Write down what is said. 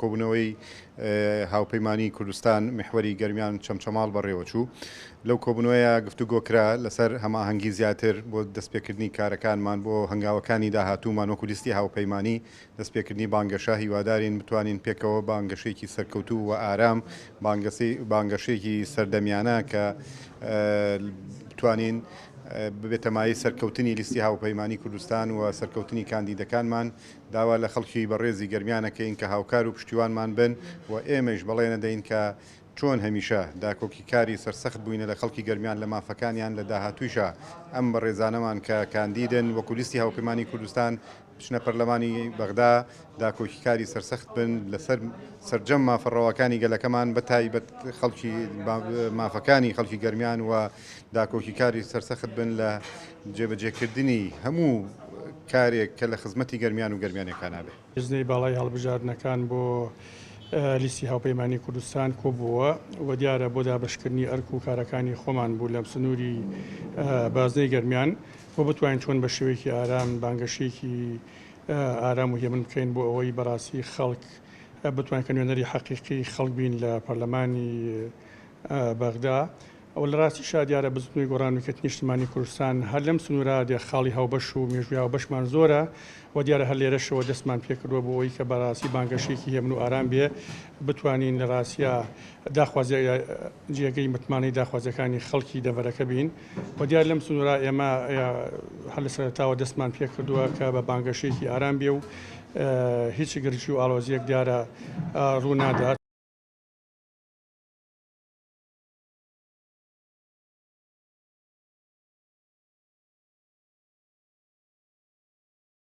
کۆبوونەوەی هاوپەیمانی کوردستان محوەری گەرمیان چەمچەماڵ بەڕێوە چوو لەو کۆبوونەوەیە گفتوگۆکرا لەسەر هەماهەنگی زیاتر بۆ دەستپێکردنی کارەکانمان بۆ هەنگاوەکانی داهاتوومان وەکو لیستی هاوپەیمانی دەستپێکردنی بانگەشە هیوادارین بتوانین پێکەوە بانگەشەیەکی سەرکەوتوو و ئارام بانگەشەیەکی سەردەمیانە کە بتوانین ببێتەمایی سەرکەوتنی لیستی هاوپەیمانی کوردستان و سەرکەوتنی کاندیدەکانمان داوا لە خەڵکی بەڕێزی گەرمیانەکەین کە هاوکار و پشتیوانمان بن و ئێمەش بەڵێنە دەین کە چۆن هەمیشە داکۆکی کاری سەرسەخت بووینە لە خەڵکی گەرمیان لە مافەکانیان لە داهاتوویشە ئەم بەڕێزانەمان کە کاندیدن وەکو لیستی هاوپەیمانی کوردستان بچنە پەرلەمانی بەغدا داکۆکی کاری سەرسەخت بن لەسەر سەرجەم مافەڕەوەکانی گەلەکەمان بەتایبەت خەڵکی مافەکانی خەڵکی گەرمیان و داکۆکی کاری سەرسەخت بن لە جێبەجێکردنی هەموو کارێک کە لە خزمەتی گەرمیان و گەرمیانەکان نابێت. بزنەی باڵای هەڵبژاردنەکان بۆ لیستی هاوپەیمانی کوردستان کۆبووە و دیارە بۆ دابشکردنی ئەرک و کارەکانی خۆمان بوو لەم سنووری بازنەی گەرمیان بۆ بتوانین چۆن بە شێوەیەکی ئارام بانگەشەیەکی ئارام و هێمن بکەین بۆ ئەوەی بەڕاستی خەڵک بتوانین کە نوێنەری حەقیقی خەڵک بین لە پەرلەمانی بەغدا ئەو لە ڕاستی شادیارە بزنەوەی گۆڕانوکردنی نیشتیمانی کوردستان هەر لەم سنوورە خاڵی هاوبەش و مێژووی هاوبەشمان زۆرە و دیارە هەر لێرەشەوە دەستمان پێکردووە بۆ ئەوەی کە بەڕاستی بانگەشەیەکی هێمن و ئارام بێ بتوانین لە ڕاستیە جێگەی متمانەی داخوازەکانی خەڵکی دەڤەرەکە بین و دیار لەم سنوورە ئێمە هەر لە سەرەتاوە دەستمان پێکردووە کە بە بانگەشەیەکی ئارام بێ و هیچ گرچی و ئاڵۆزیەک دیارە ڕوو نادات